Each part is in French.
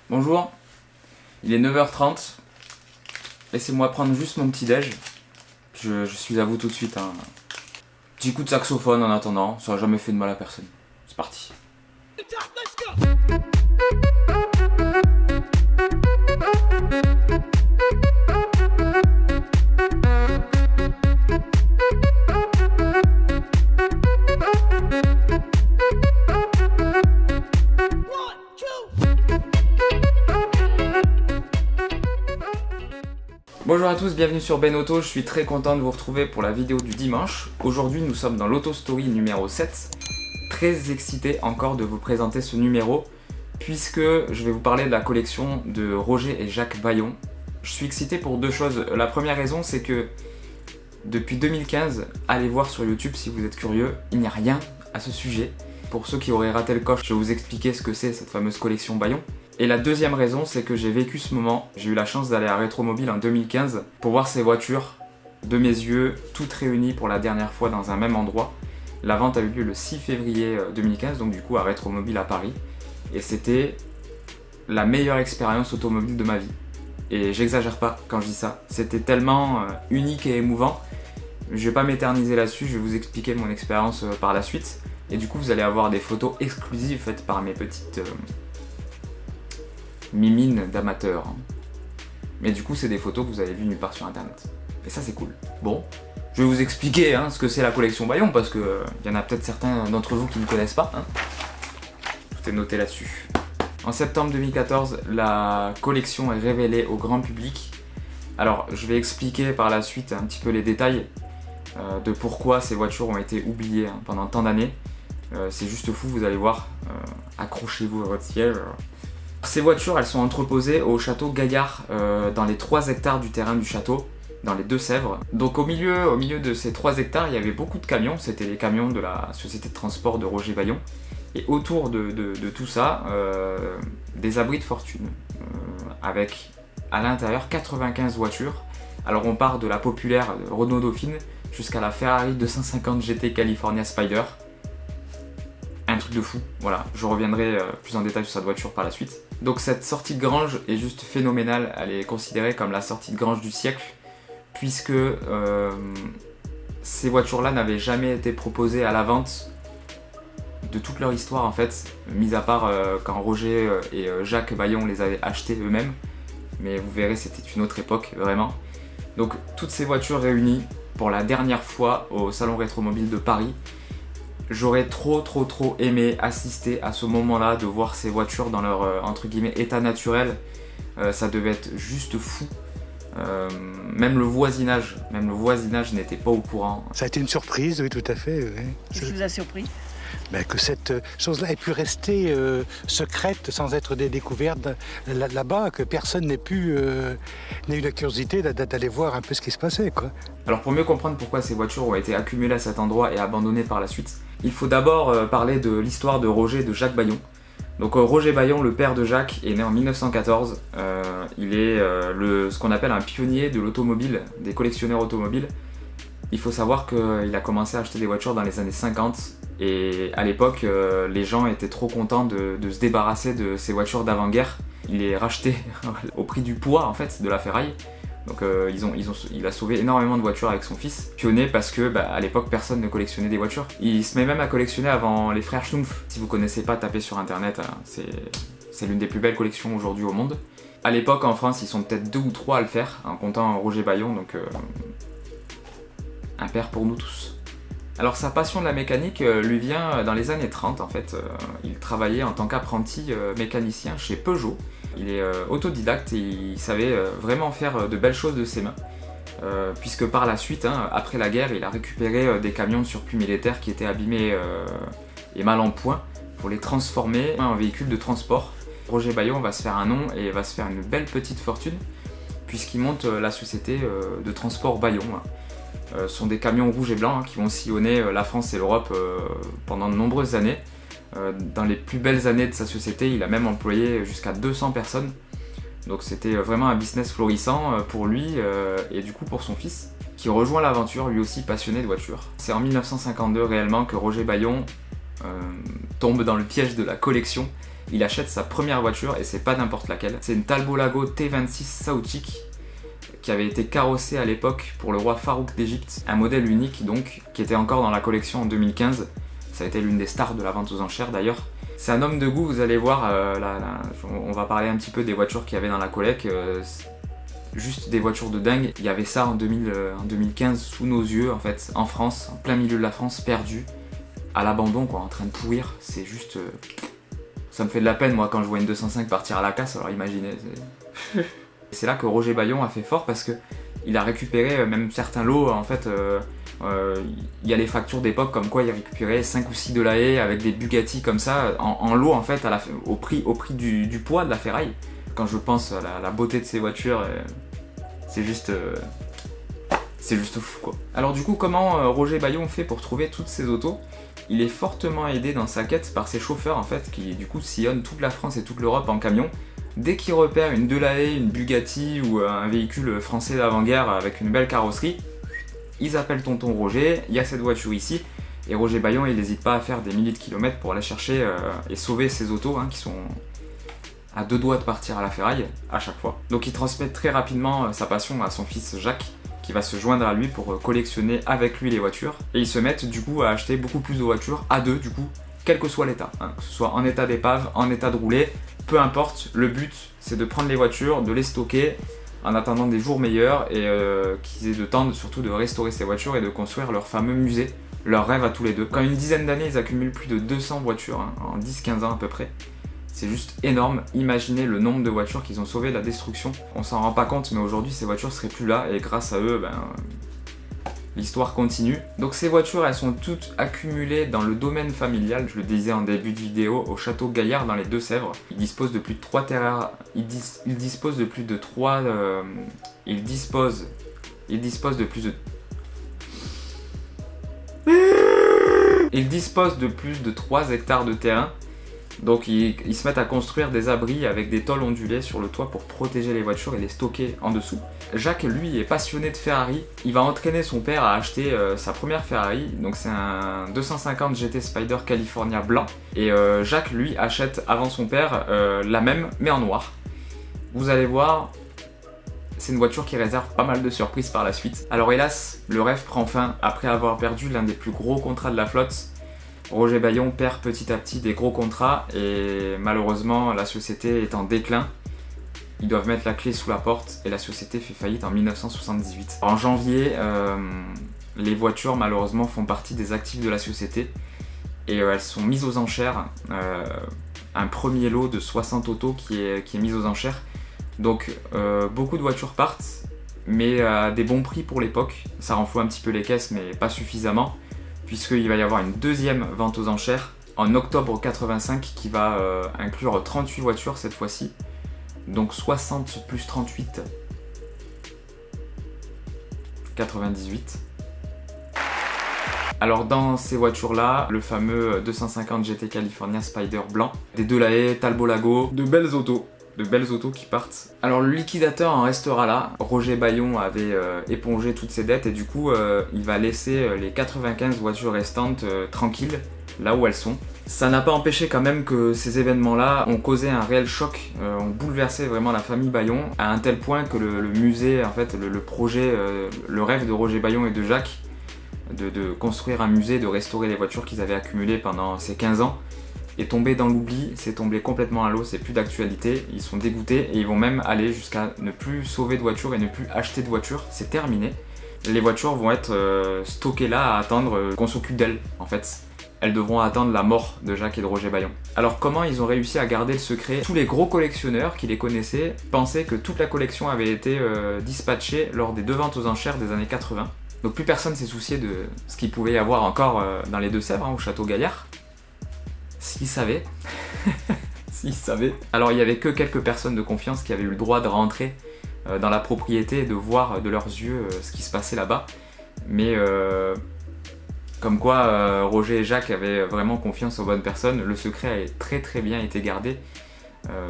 Bonjour, il est 9h30, laissez-moi prendre juste mon petit déj, je suis à vous tout de suite. Petit coup de saxophone en attendant, ça n'a jamais fait de mal à personne. C'est parti. Bonjour à tous, bienvenue sur Ben Auto, je suis très content de vous retrouver pour la vidéo du dimanche. Aujourd'hui nous sommes dans l'Auto Story numéro 7. Très excité encore de vous présenter ce numéro puisque je vais vous parler de la collection de Roger et Jacques Vaillant. Je suis excité pour deux choses. La première raison c'est que depuis 2015, allez voir sur YouTube si vous êtes curieux, il n'y a rien à ce sujet. Pour ceux qui auraient raté le coche, je vais vous expliquer ce que c'est cette fameuse collection Vaillant. Et la deuxième raison, c'est que j'ai vécu ce moment. J'ai eu la chance d'aller à Rétromobile en 2015 pour voir ces voitures de mes yeux, toutes réunies pour la dernière fois dans un même endroit. La vente a eu lieu le 6 février 2015, donc du coup à Rétromobile à Paris. Et c'était la meilleure expérience automobile de ma vie. Et j'exagère pas quand je dis ça. C'était tellement unique et émouvant. Je vais pas m'éterniser là-dessus, je vais vous expliquer mon expérience par la suite. Et du coup, vous allez avoir des photos exclusives faites par mes petites mimines d'amateurs. Mais du coup, c'est des photos que vous avez vues nulle part sur internet. Et ça, c'est cool. Bon, je vais vous expliquer ce que c'est la collection Vaillant parce que y en a peut-être certains d'entre vous qui ne connaissent pas. Tout est noté là-dessus. En septembre 2014, la collection est révélée au grand public. Alors, je vais expliquer par la suite un petit peu les détails de pourquoi ces voitures ont été oubliées pendant tant d'années. C'est juste fou, vous allez voir. Accrochez-vous à votre siège. Ces voitures, elles sont entreposées au château Gaillard, dans les 3 hectares du terrain du château, dans les Deux-Sèvres. Donc au milieu de ces 3 hectares, il y avait beaucoup de camions. C'était les camions de la société de transport de Roger Vaillant. Et autour de tout ça, des abris de fortune, avec à l'intérieur 95 voitures. Alors on part de la populaire Renault Dauphine jusqu'à la Ferrari 250 GT California Spider. Un truc de fou, voilà, je reviendrai plus en détail sur cette voiture par la suite. Donc cette sortie de grange est juste phénoménale, elle est considérée comme la sortie de grange du siècle, puisque ces voitures-là n'avaient jamais été proposées à la vente de toute leur histoire en fait, mis à part quand Roger et Jacques Vaillant les avaient achetées eux-mêmes, mais vous verrez c'était une autre époque vraiment. Donc toutes ces voitures réunies pour la dernière fois au Salon Rétromobile de Paris. J'aurais trop aimé assister à ce moment-là, de voir ces voitures dans leur entre guillemets état naturel. Ça devait être juste fou. Même le voisinage n'était pas au courant. Ça a été une surprise, oui, tout à fait. Oui. Qu'est-ce qui vous a surpris ? Que cette chose-là ait pu rester secrète sans être découverte là-bas, que personne n'ait eu la curiosité d'aller voir un peu ce qui se passait, quoi. Alors pour mieux comprendre pourquoi ces voitures ont été accumulées à cet endroit et abandonnées par la suite, il faut d'abord parler de l'histoire de Roger et de Jacques Vaillant. Donc Roger Vaillant, le père de Jacques, est né en 1914. Il est ce qu'on appelle un pionnier de l'automobile, des collectionneurs automobiles. Il faut savoir qu'il a commencé à acheter des voitures dans les années 50 et à l'époque les gens étaient trop contents de se débarrasser de ces voitures d'avant-guerre. Il les rachetait au prix du poids en fait de la ferraille. Donc il a sauvé énormément de voitures avec son fils. Pionnier parce que à l'époque personne ne collectionnait des voitures. Il se met même à collectionner avant les frères Schnumpf. Si vous connaissez pas, tapez sur internet, c'est l'une des plus belles collections aujourd'hui au monde. À l'époque en France ils sont peut-être 2 ou 3 à le faire, en comptant Roger Vaillant, donc un père pour nous tous. Alors sa passion de la mécanique lui vient dans les années 30 en fait. Il travaillait en tant qu'apprenti mécanicien chez Peugeot. Il est autodidacte et il savait vraiment faire de belles choses de ses mains. Puisque par la suite, après la guerre, il a récupéré des camions de surplus militaires qui étaient abîmés et mal en point pour les transformer en véhicules de transport. Roger Vaillant va se faire un nom et va se faire une belle petite fortune puisqu'il monte la société de transport Vaillant. Ce sont des camions rouges et blancs qui vont sillonner la France et l'Europe pendant de nombreuses années. Dans les plus belles années de sa société, il a même employé jusqu'à 200 personnes. Donc c'était vraiment un business florissant pour lui et du coup pour son fils, qui rejoint l'aventure, lui aussi passionné de voitures. C'est en 1952 réellement que Roger Vaillant tombe dans le piège de la collection. Il achète sa première voiture et c'est pas n'importe laquelle. C'est une Talbot Lago T26 Saouchique qui avait été carrossée à l'époque pour le roi Farouk d'Égypte. Un modèle unique donc, qui était encore dans la collection en 2015. Ça a été l'une des stars de la vente aux enchères d'ailleurs. C'est un homme de goût, vous allez voir, on va parler un petit peu des voitures qu'il y avait dans la collect. Juste des voitures de dingue. Il y avait ça en 2015 sous nos yeux en fait, en France, en plein milieu de la France, perdu, à l'abandon quoi, en train de pourrir. C'est juste... ça me fait de la peine moi quand je vois une 205 partir à la casse, alors imaginez. C'est là que Roger Baillon a fait fort parce que il a récupéré même certains lots en fait. Il y a les factures d'époque comme quoi il récupérait 5 ou 6 de la haie avec des Bugatti comme ça en lot en fait au prix du poids de la ferraille. Quand je pense à la beauté de ces voitures, c'est juste fou quoi. Alors du coup comment Roger Baillon fait pour trouver toutes ces autos? Il est fortement aidé dans sa quête par ses chauffeurs en fait qui du coup sillonnent toute la France et toute l'Europe en camion. Dès qu'ils repèrent une Delahaye, une Bugatti ou un véhicule français d'avant-guerre avec une belle carrosserie, ils appellent tonton Roger, il y a cette voiture ici, et Roger Baillon il n'hésite pas à faire des milliers de kilomètres pour aller chercher et sauver ces autos qui sont à deux doigts de partir à la ferraille à chaque fois. Donc il transmet très rapidement sa passion à son fils Jacques, qui va se joindre à lui pour collectionner avec lui les voitures, et ils se mettent du coup à acheter beaucoup plus de voitures à deux du coup, quel que soit l'état, que ce soit en état d'épave, en état de rouler, peu importe, le but c'est de prendre les voitures, de les stocker en attendant des jours meilleurs et qu'ils aient le temps surtout de restaurer ces voitures et de construire leur fameux musée, leur rêve à tous les deux. Quand une dizaine d'années ils accumulent plus de 200 voitures, en 10-15 ans à peu près, c'est juste énorme. Imaginez le nombre de voitures qu'ils ont sauvé de la destruction. On s'en rend pas compte mais aujourd'hui ces voitures seraient plus là et grâce à eux, l'histoire continue. Donc ces voitures, elles sont toutes accumulées dans le domaine familial, je le disais en début de vidéo, au château Gaillard dans les Deux-Sèvres. Il dispose de plus de 3 terrains, il dispose de plus de 3... il dispose de plus de... Il dispose de plus de 3 hectares de terrain. Donc ils se mettent à construire des abris avec des tôles ondulées sur le toit pour protéger les voitures et les stocker en dessous. Jacques, lui, est passionné de Ferrari. Il va entraîner son père à acheter sa première Ferrari. Donc c'est un 250 GT Spider California blanc. Et Jacques, lui, achète avant son père la même, mais en noir. Vous allez voir, c'est une voiture qui réserve pas mal de surprises par la suite. Alors hélas, le rêve prend fin après avoir perdu l'un des plus gros contrats de la flotte. Roger Baillon perd petit à petit des gros contrats et malheureusement la société est en déclin. Ils doivent mettre la clé sous la porte et la société fait faillite en 1978. En janvier, les voitures malheureusement font partie des actifs de la société et elles sont mises aux enchères. Un premier lot de 60 autos qui est mis aux enchères. Donc beaucoup de voitures partent mais à des bons prix pour l'époque. Ça renfloue un petit peu les caisses mais pas suffisamment, puisqu'il va y avoir une deuxième vente aux enchères en octobre 85 qui va inclure 38 voitures cette fois-ci. Donc 60 plus 38, 98. Alors dans ces voitures-là, le fameux 250 GT California Spider blanc, des Delahaye, Talbot Lago, de belles autos qui partent. Alors le liquidateur en restera là. Roger Baillon avait épongé toutes ses dettes et du coup il va laisser les 95 voitures restantes tranquilles là où elles sont. Ça n'a pas empêché quand même que ces événements-là ont causé un réel choc, ont bouleversé vraiment la famille Baillon à un tel point que le musée, en fait le projet, le rêve de Roger Baillon et de Jacques de construire un musée, de restaurer les voitures qu'ils avaient accumulées pendant ces 15 ans est tombé dans l'oubli, c'est tombé complètement à l'eau, c'est plus d'actualité, ils sont dégoûtés et ils vont même aller jusqu'à ne plus sauver de voitures et ne plus acheter de voitures, c'est terminé. Les voitures vont être stockées là à attendre qu'on s'occupe d'elles en fait. Elles devront attendre la mort de Jacques et de Roger Baillon. Alors comment ils ont réussi à garder le secret? Tous les gros collectionneurs qui les connaissaient pensaient que toute la collection avait été dispatchée lors des deux ventes aux enchères des années 80. Donc plus personne s'est soucié de ce qu'il pouvait y avoir encore dans les Deux-Sèvres, au château Gaillard. S'ils savaient. S'ils savaient. Alors il n'y avait que quelques personnes de confiance qui avaient eu le droit de rentrer dans la propriété et de voir de leurs yeux ce qui se passait là-bas. Mais comme quoi Roger et Jacques avaient vraiment confiance aux bonnes personnes, le secret a très très bien été gardé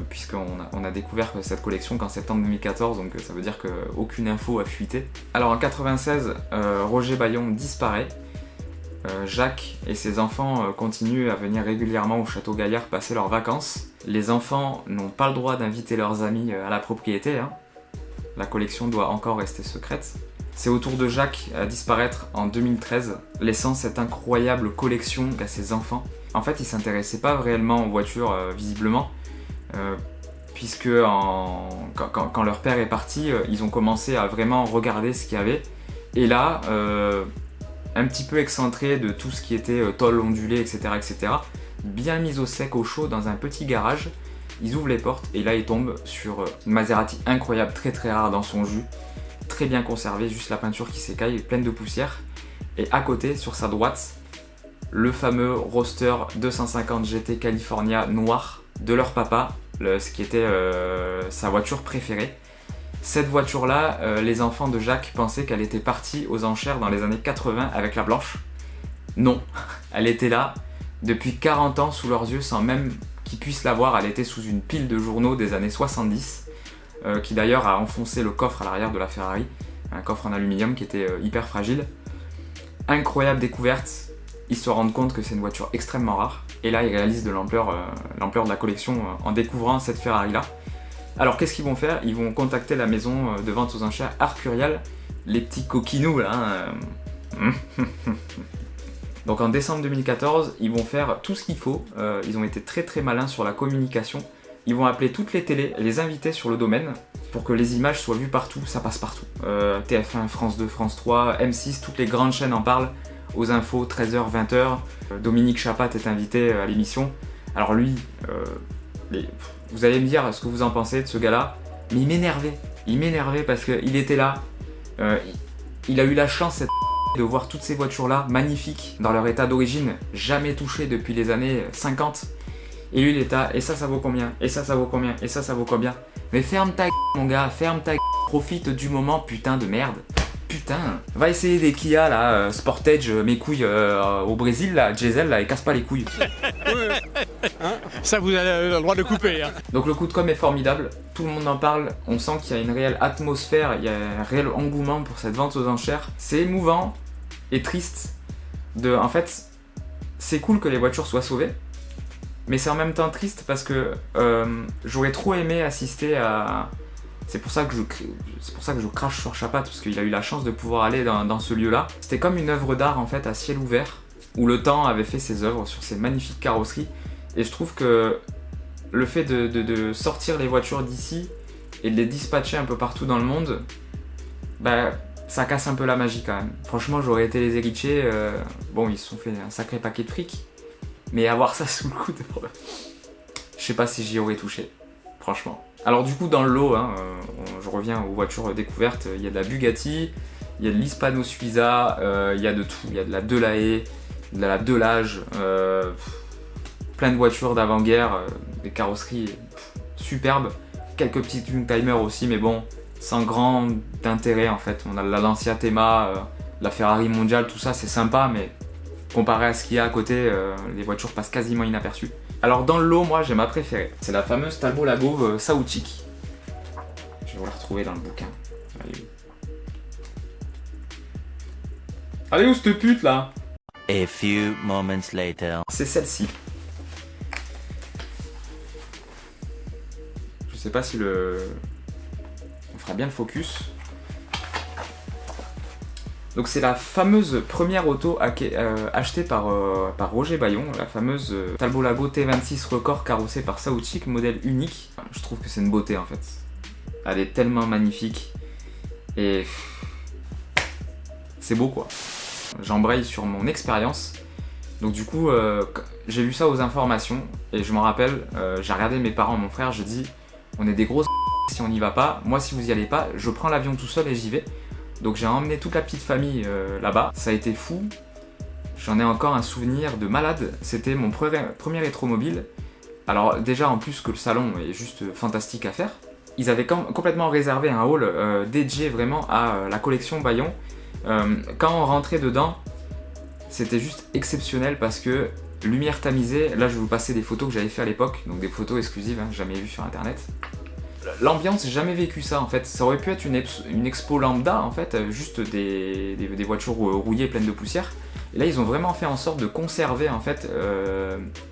puisqu'on a découvert cette collection qu'en septembre 2014, donc ça veut dire qu'aucune info a fuité. Alors en 96, Roger Baillon disparaît. Jacques et ses enfants continuent à venir régulièrement au château Gaillard passer leurs vacances. Les enfants n'ont pas le droit d'inviter leurs amis à la propriété, hein. La collection doit encore rester secrète. C'est au tour de Jacques à disparaître en 2013, laissant cette incroyable collection à ses enfants. En fait, il s'intéressait pas réellement aux voitures, visiblement, puisque quand leur père est parti, ils ont commencé à vraiment regarder ce qu'il y avait. Et là, un petit peu excentré de tout ce qui était tôle ondulée, etc., etc., bien mis au sec, au chaud, dans un petit garage, ils ouvrent les portes et là ils tombent sur une Maserati incroyable, très très rare dans son jus, très bien conservée, juste la peinture qui s'écaille, pleine de poussière. Et à côté, sur sa droite, le fameux Roadster 250 GT California noir de leur papa, ce qui était sa voiture préférée. Cette voiture-là, les enfants de Jacques pensaient qu'elle était partie aux enchères dans les années 80 avec la blanche. Non, elle était là depuis 40 ans sous leurs yeux sans même qu'ils puissent la voir. Elle était sous une pile de journaux des années 70, qui d'ailleurs a enfoncé le coffre à l'arrière de la Ferrari, un coffre en aluminium qui était hyper fragile. Incroyable découverte, ils se rendent compte que c'est une voiture extrêmement rare, et là ils réalisent de l'ampleur de la collection en découvrant cette Ferrari-là. Alors qu'est-ce qu'ils vont faire? Ils vont contacter la maison de vente aux enchères Arcurial, les petits coquinous là. Donc en décembre 2014, ils vont faire tout ce qu'il faut. Ils ont été très très malins sur la communication. Ils vont appeler toutes les télés, les inviter sur le domaine pour que les images soient vues partout, ça passe partout. TF1, France 2, France 3, M6, toutes les grandes chaînes en parlent. Aux infos, 13h, 20h. Dominique Chapat est invité à l'émission. Alors lui, vous allez me dire ce que vous en pensez de ce gars-là, mais il m'énervait parce qu'il était là. Il a eu la chance de voir toutes ces voitures-là, magnifiques, dans leur état d'origine, jamais touchées depuis les années 50. Et lui, il est là, et ça vaut combien? Et ça vaut combien? Et ça vaut combien? Mais ferme ta mon gars, ferme ta profite du moment, putain de merde. Putain, va essayer des Kia là, Sportage, mes couilles au Brésil là, diesel là, et casse pas les couilles. Ça vous avez le droit de couper. Hein. Donc le coup de com' est formidable, tout le monde en parle, on sent qu'il y a une réelle atmosphère, il y a un réel engouement pour cette vente aux enchères. C'est émouvant et triste. En fait, c'est cool que les voitures soient sauvées, mais c'est en même temps triste parce que j'aurais trop aimé assister à... C'est pour ça que je crache sur Chapat, parce qu'il a eu la chance de pouvoir aller dans ce lieu-là. C'était comme une œuvre d'art en fait à ciel ouvert, où le temps avait fait ses œuvres sur ces magnifiques carrosseries. Et je trouve que le fait de sortir les voitures d'ici et de les dispatcher un peu partout dans le monde, bah, ça casse un peu la magie quand même. Franchement, j'aurais été les héritiers, bon, ils se sont fait un sacré paquet de fric, mais avoir ça sous le coude, je sais pas si j'y aurais touché, franchement. Alors du coup, dans le lot, hein, je reviens aux voitures découvertes, il y a de la Bugatti, il y a de l'Hispano Suiza, il y a de tout, il y a de la Delahaye, de la Delage, plein de voitures d'avant-guerre, des carrosseries superbes, quelques petits Youngtimers aussi, mais bon, sans grand intérêt en fait. On a la Lancia Thema, la Ferrari Mondial, tout ça c'est sympa, mais comparé à ce qu'il y a à côté, les voitures passent quasiment inaperçues. Alors dans le lot, moi j'ai ma préférée, c'est la fameuse Talbot Lago Sautik. Je vais vous la retrouver dans le bouquin. Allez où cette pute là? A few moments later. C'est celle-ci. Je sais pas si on fera bien le focus. Donc c'est la fameuse première auto achetée par Roger Bayon, la fameuse Talbot Lago T26 Record carrossée par Sautik, modèle unique. Je trouve que c'est une beauté en fait. Elle est tellement magnifique et c'est beau quoi. J'embraye sur mon expérience. Donc du coup, j'ai vu ça aux informations et je m'en rappelle, j'ai regardé mes parents, mon frère, je dis on est des grosses si on n'y va pas. Moi si vous y allez pas, je prends l'avion tout seul et j'y vais. Donc j'ai emmené toute la petite famille là-bas, ça a été fou. J'en ai encore un souvenir de malade, c'était mon premier rétromobile. Alors déjà en plus que le salon est juste fantastique à faire, ils avaient complètement réservé un hall dédié vraiment à la collection Bayon. Quand on rentrait dedans, c'était juste exceptionnel parce que lumière tamisée, là je vais vous passer des photos que j'avais fait à l'époque, donc des photos exclusives, hein, jamais vues sur internet. L'ambiance, j'ai jamais vécu ça en fait, ça aurait pu être une expo lambda en fait, juste des voitures rouillées pleines de poussière. Et là, ils ont vraiment fait en sorte de conserver en fait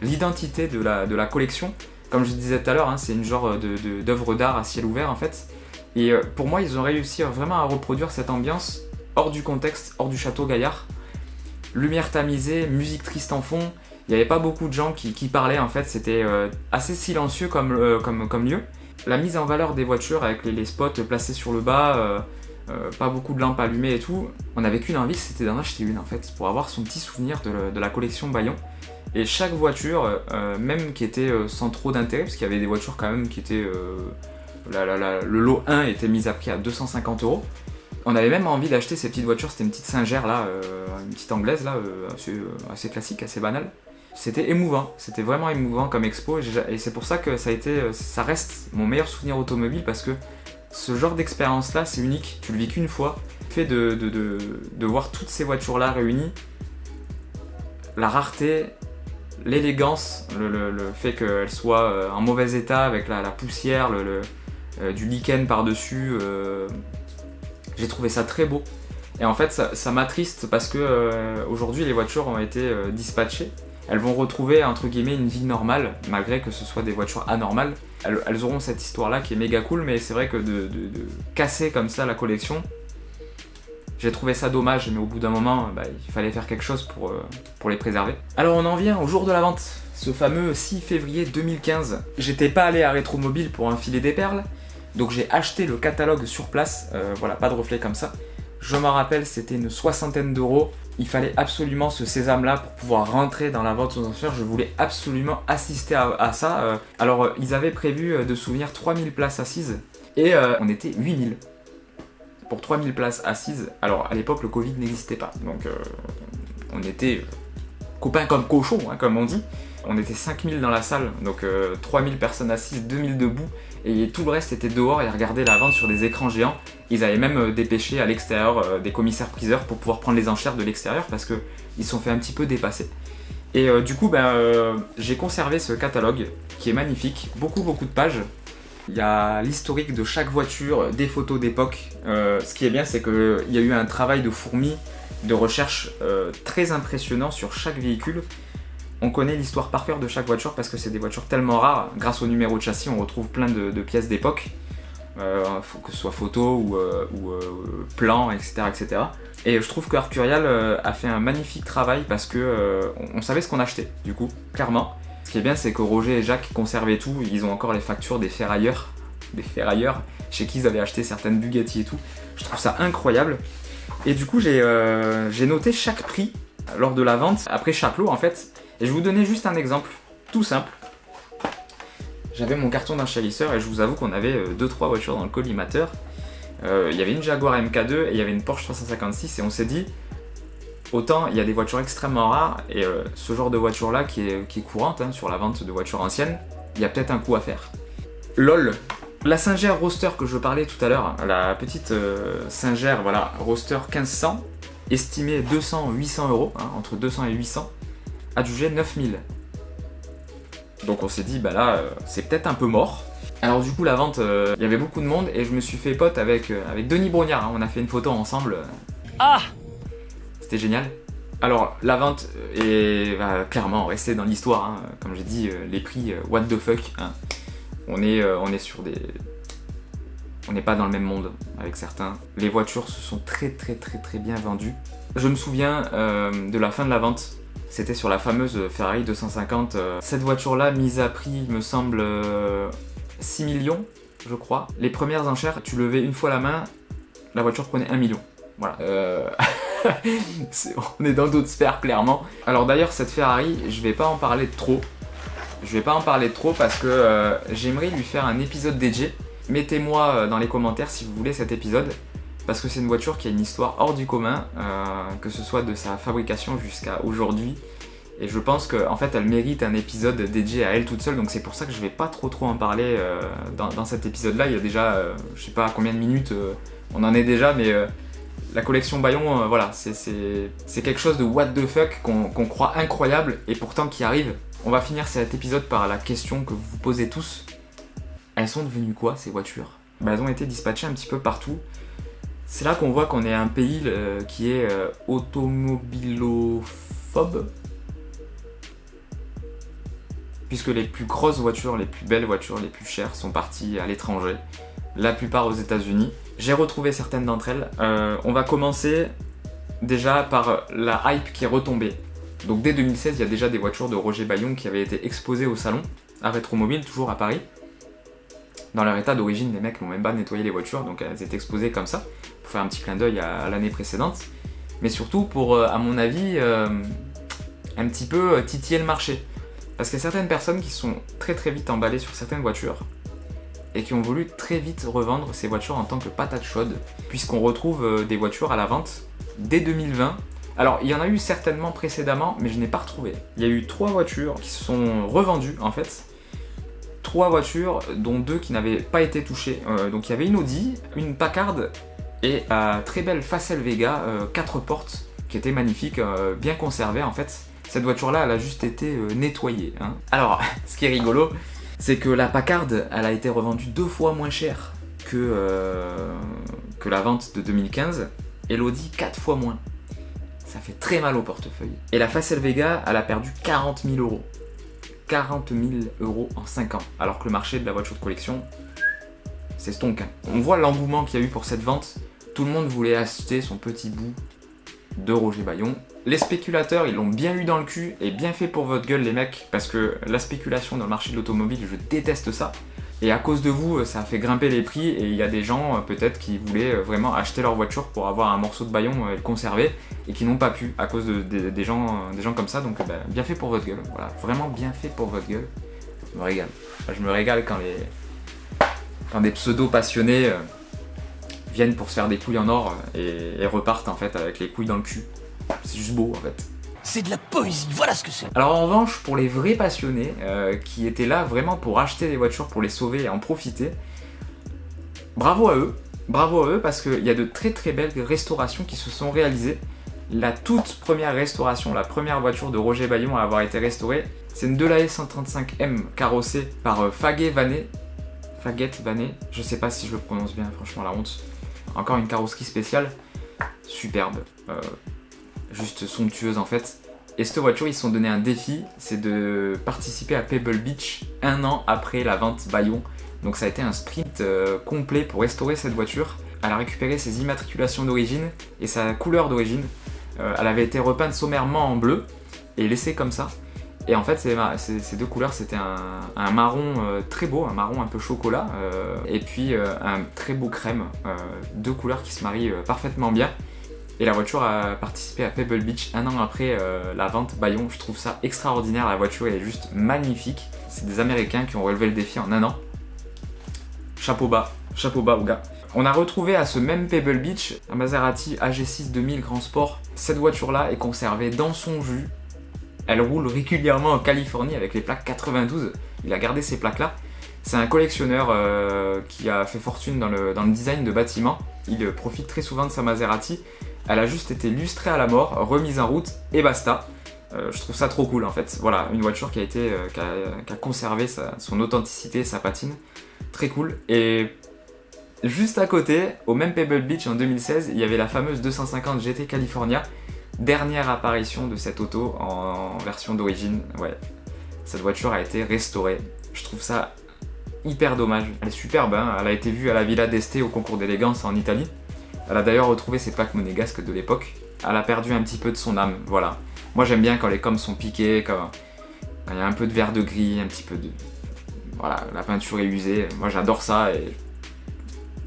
l'identité de la collection. Comme je disais tout à l'heure, hein, c'est une genre d'œuvre d'art à ciel ouvert en fait. Et pour moi, ils ont réussi vraiment à reproduire cette ambiance hors du contexte, hors du château Gaillard. Lumière tamisée, musique triste en fond. Il n'y avait pas beaucoup de gens qui parlaient en fait. C'était assez silencieux comme lieu. La mise en valeur des voitures avec les spots placés sur le bas, pas beaucoup de lampes allumées et tout. On n'avait qu'une envie, c'était d'en acheter une en fait, pour avoir son petit souvenir de la collection Bayon. Et chaque voiture, même qui était sans trop d'intérêt, parce qu'il y avait des voitures quand même qui étaient... le lot 1 était mis à prix à 250 €. On avait même envie d'acheter ces petites voitures, c'était une petite Singer là, une petite anglaise là, assez classique, assez banale. C'était émouvant, c'était vraiment émouvant comme expo, et c'est pour ça que ça reste mon meilleur souvenir automobile, parce que ce genre d'expérience là, c'est unique, tu le vis qu'une fois. Le fait de voir toutes ces voitures là réunies, la rareté, l'élégance, le fait qu'elles soient en mauvais état avec la poussière, du lichen par-dessus, j'ai trouvé ça très beau. Et en fait ça m'attriste parce que aujourd'hui les voitures ont été dispatchées. Elles vont retrouver entre guillemets une vie normale, malgré que ce soit des voitures anormales. Elles auront cette histoire là qui est méga cool, mais c'est vrai que de casser comme ça la collection, j'ai trouvé ça dommage, mais au bout d'un moment, il fallait faire quelque chose pour les préserver. Alors on en vient au jour de la vente, ce fameux 6 février 2015. J'étais pas allé à Rétromobile pour enfiler des perles, donc j'ai acheté le catalogue sur place, voilà, pas de reflet comme ça. Je m'en rappelle, c'était une 60aine d'euros. Il fallait absolument ce sésame-là pour pouvoir rentrer dans la vente aux enchères. Je voulais absolument assister à ça. Alors, ils avaient prévu de souvenir 3000 places assises, et on était 8000. Pour 3000 places assises, alors à l'époque le Covid n'existait pas, donc on était copains comme cochons, hein, comme on dit. On était 5000 dans la salle, donc 3000 personnes assises, 2000 debout, et tout le reste était dehors et regarder la vente sur des écrans géants. Ils avaient même dépêché à l'extérieur des commissaires-priseurs pour pouvoir prendre les enchères de l'extérieur, parce qu'ils se sont fait un petit peu dépasser. Et du coup, j'ai conservé ce catalogue qui est magnifique, beaucoup de pages. Il y a l'historique de chaque voiture, des photos d'époque. Ce qui est bien, c'est qu'il y a eu un travail de fourmi, de recherche très impressionnant sur chaque véhicule. On connaît l'histoire par cœur de chaque voiture parce que c'est des voitures tellement rares. Grâce au numéro de châssis, on retrouve plein de pièces d'époque, que ce soit photos ou plans, etc., etc. Et je trouve que Arcurial a fait un magnifique travail parce que on savait ce qu'on achetait, du coup, clairement. Ce qui est bien, c'est que Roger et Jacques conservaient tout. Ils ont encore les factures des ferrailleurs chez qui ils avaient acheté certaines Bugatti et tout. Je trouve ça incroyable. Et du coup, j'ai noté chaque prix lors de la vente, après chaque lot en fait. Et je vais vous donner juste un exemple, tout simple. J'avais mon carton d'enchérisseur et je vous avoue qu'on avait 2-3 voitures dans le collimateur. Il y avait une Jaguar MK2 et il y avait une Porsche 356, et on s'est dit, autant il y a des voitures extrêmement rares, et ce genre de voiture là qui est courante hein, sur la vente de voitures anciennes, il y a peut-être un coup à faire. LOL, la Singer Roadster que je parlais tout à l'heure, la petite Singer, voilà, Roadster 1500, estimée 200-800 €, hein, entre 200 et 800, adjugée 9000. Donc on s'est dit, là, c'est peut-être un peu mort. Alors du coup, la vente, il y avait beaucoup de monde, et je me suis fait pote avec Denis Brognard, hein, on a fait une photo ensemble. Ah! C'était génial. Alors, la vente va clairement rester dans l'histoire, hein. Comme j'ai dit, les prix, what the fuck, hein. On est sur des... On n'est pas dans le même monde avec certains. Les voitures se sont très bien vendues. Je me souviens de la fin de la vente. C'était sur la fameuse Ferrari 250. Cette voiture-là, mise à prix, il me semble, 6 millions, je crois. Les premières enchères, tu levais une fois la main, la voiture prenait 1 million. Voilà. On est dans d'autres sphères, clairement. Alors d'ailleurs, cette Ferrari, je vais pas en parler trop. Parce que j'aimerais lui faire un épisode dédié. Mettez-moi dans les commentaires si vous voulez cet épisode, parce que c'est une voiture qui a une histoire hors du commun, que ce soit de sa fabrication jusqu'à aujourd'hui. Et je pense qu'en fait, elle mérite un épisode dédié à elle toute seule, donc c'est pour ça que je vais pas trop en parler dans cet épisode-là. Il y a déjà, je sais pas à combien de minutes on en est déjà, mais... la collection Bayon, voilà, c'est quelque chose de what the fuck qu'on croit incroyable et pourtant qui arrive. On va finir cet épisode par la question que vous vous posez tous. Elles sont devenues quoi ces voitures ? Elles ont été dispatchées un petit peu partout. C'est là qu'on voit qu'on est un pays qui est automobilophobe. Puisque les plus grosses voitures, les plus belles voitures, les plus chères sont parties à l'étranger. La plupart aux États-Unis. J'ai retrouvé certaines d'entre elles. On va commencer déjà par la hype qui est retombée. Donc dès 2016, il y a déjà des voitures de Roger Bayon qui avaient été exposées au salon, à Rétromobile, toujours à Paris. Dans leur état d'origine, les mecs n'ont même pas nettoyé les voitures, donc elles étaient exposées comme ça, pour faire un petit clin d'œil à l'année précédente. Mais surtout pour, à mon avis, un petit peu titiller le marché. Parce qu'il y a certaines personnes qui sont très vite emballées sur certaines voitures, et qui ont voulu très vite revendre ces voitures en tant que patate chaude, puisqu'on retrouve des voitures à la vente dès 2020. Alors, il y en a eu certainement précédemment, mais je n'ai pas retrouvé. Il y a eu 3 voitures qui se sont revendues, en fait. 3 voitures, dont 2 qui n'avaient pas été touchées. Donc, il y avait une Audi, une Packard et la très belle Facel Vega 4 portes, qui était magnifique, bien conservée, en fait. Cette voiture-là, elle a juste été nettoyée. Hein. Alors, ce qui est rigolo, c'est que la Packard, elle a été revendue 2 fois moins cher que la vente de 2015, et l'Audi 4 fois moins. Ça fait très mal au portefeuille. Et la Facel Vega, elle a perdu 40 000 euros. 40 000 euros en 5 ans. Alors que le marché de la voiture de collection, c'est stonk. On voit l'engouement qu'il y a eu pour cette vente. Tout le monde voulait acheter son petit bout de Roger Bayon. Les spéculateurs, ils l'ont bien eu dans le cul et bien fait pour votre gueule, les mecs, parce que la spéculation dans le marché de l'automobile, je déteste ça. Et à cause de vous, ça a fait grimper les prix et il y a des gens peut-être qui voulaient vraiment acheter leur voiture pour avoir un morceau de Bayon et le conserver et qui n'ont pas pu à cause des gens comme ça. Donc bien fait pour votre gueule, voilà, vraiment bien fait pour votre gueule. Je me régale. Enfin, je me régale quand des pseudo passionnés viennent pour se faire des couilles en or et repartent en fait avec les couilles dans le cul. C'est juste beau en fait. C'est de la poésie, voilà ce que c'est. Alors en revanche, pour les vrais passionnés qui étaient là vraiment pour acheter des voitures, pour les sauver et en profiter, bravo à eux parce qu'il y a de très belles restaurations qui se sont réalisées. La toute première restauration, la première voiture de Roger Bayon à avoir été restaurée, c'est une Delahaye 135M carrossée par Faguet Vanet, je sais pas si je le prononce bien, franchement la honte. Encore une carrosserie spéciale, superbe. Juste somptueuse en fait. Et cette voiture, ils se sont donné un défi, c'est de participer à Pebble Beach 1 an après la vente Bayon. Donc ça a été un sprint complet pour restaurer cette voiture. Elle a récupéré ses immatriculations d'origine et sa couleur d'origine. Elle avait été repeinte sommairement en bleu et laissée comme ça. Et en fait, ces 2 couleurs, c'était un marron très beau, un marron un peu chocolat, et puis un très beau crème. 2 couleurs qui se marient parfaitement bien. Et la voiture a participé à Pebble Beach 1 an après la vente Bayon. Je trouve ça extraordinaire, la voiture est juste magnifique. C'est des Américains qui ont relevé le défi en 1 an. Chapeau bas aux gars. On a retrouvé à ce même Pebble Beach un Maserati AG6 2000 Grand Sport. Cette voiture-là est conservée dans son jus. Elle roule régulièrement en Californie avec les plaques 92. Il a gardé ces plaques-là. C'est un collectionneur qui a fait fortune dans le design de bâtiments. Il profite très souvent de sa Maserati. Elle a juste été lustrée à la mort, remise en route et basta. Je trouve ça trop cool en fait. Voilà, une voiture qui a conservé son authenticité, sa patine. Très cool. Et juste à côté, au même Pebble Beach en 2016, il y avait la fameuse 250 GT California. Dernière apparition de cette auto en version d'origine. Ouais, cette voiture a été restaurée. Je trouve ça hyper dommage. Elle est superbe, hein. Elle a été vue à la Villa d'Este au concours d'élégance en Italie. Elle a d'ailleurs retrouvé ses plaques monégasques de l'époque. Elle a perdu un petit peu de son âme, voilà. Moi j'aime bien quand les coms sont piqués, quand il y a un peu de vert de gris, un petit peu de... Voilà, la peinture est usée. Moi j'adore ça et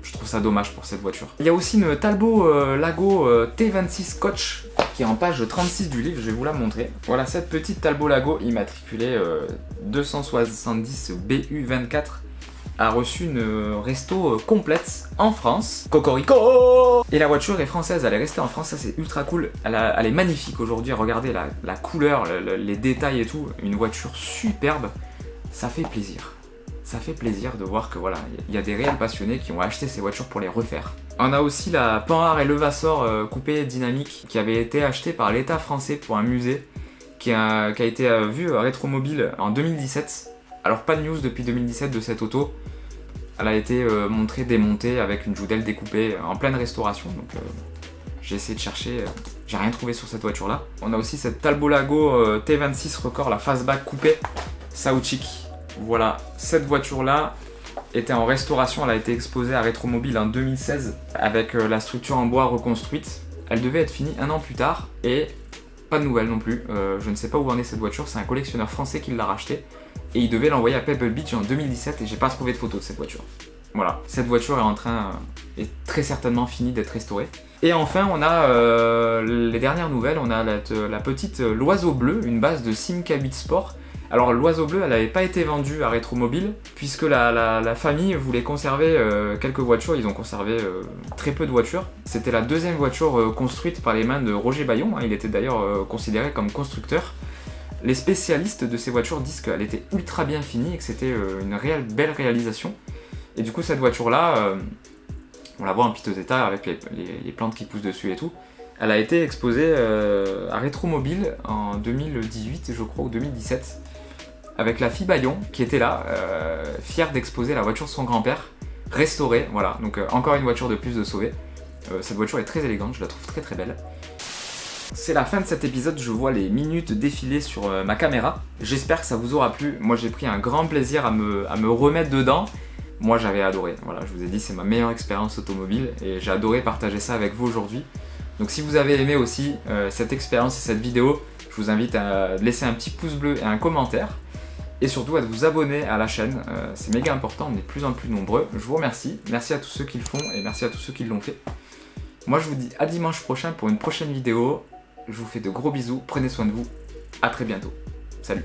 je trouve ça dommage pour cette voiture. Il y a aussi une Talbot Lago T26 Coach qui est en page 36 du livre, je vais vous la montrer. Voilà, cette petite Talbot Lago immatriculée 270 BU24 a reçu une resto complète en France. Cocorico! Et la voiture est française, elle est restée en France, ça c'est ultra cool. Elle est magnifique aujourd'hui, regardez la couleur, les détails et tout. Une voiture superbe, ça fait plaisir. Ça fait plaisir de voir que voilà, il y a des réels passionnés qui ont acheté ces voitures pour les refaire. On a aussi la Panhard et Levasseur coupé dynamique qui avait été achetée par l'État français pour un musée qui a été vue à Rétromobile en 2017. Alors pas de news depuis 2017 de cette auto. Elle a été montrée, démontée avec une Joudel découpée en pleine restauration. Donc j'ai essayé de chercher, j'ai rien trouvé sur cette voiture là. On a aussi cette Talbot Lago T26 Record, la fastback coupée Sauchik. Voilà, cette voiture là était en restauration, elle a été exposée à Rétromobile en 2016 avec la structure en bois reconstruite. Elle devait être finie un an plus tard et pas de nouvelles non plus. Je ne sais pas où en est cette voiture, c'est un collectionneur français qui l'a rachetée et il devait l'envoyer à Pebble Beach en 2017 et j'ai pas trouvé de photo de cette voiture. Voilà, cette voiture est très certainement finie d'être restaurée. Et enfin, on a les dernières nouvelles, on a la petite L'Oiseau Bleu, une base de Simca Beat Sport. Alors l'Oiseau Bleu, elle n'avait pas été vendue à Rétromobile, puisque la famille voulait conserver quelques voitures, ils ont conservé très peu de voitures. C'était la deuxième voiture construite par les mains de Roger Bayon, il était d'ailleurs considéré comme constructeur. Les spécialistes de ces voitures disent qu'elle était ultra bien finie et que c'était une belle réalisation. Et du coup cette voiture-là, on la voit en piteux état avec les plantes qui poussent dessus et tout. Elle a été exposée à Rétromobile en 2018, je crois, ou 2017, avec la fille Bayon qui était là, fière d'exposer la voiture de son grand-père, restaurée, voilà. Donc encore une voiture de plus de sauver. Cette voiture est très élégante, je la trouve très très belle. C'est la fin de cet épisode, je vois les minutes défiler sur ma caméra. J'espère que ça vous aura plu. Moi j'ai pris un grand plaisir à me remettre dedans. Moi j'avais adoré, voilà, je vous ai dit c'est ma meilleure expérience automobile et j'ai adoré partager ça avec vous aujourd'hui. Donc si vous avez aimé aussi cette expérience et cette vidéo, je vous invite à laisser un petit pouce bleu et un commentaire. Et surtout à vous abonner à la chaîne, c'est méga important, on est de plus en plus nombreux. Je vous remercie, merci à tous ceux qui le font et merci à tous ceux qui l'ont fait. Moi je vous dis à dimanche prochain pour une prochaine vidéo. Je vous fais de gros bisous, prenez soin de vous, à très bientôt. Salut.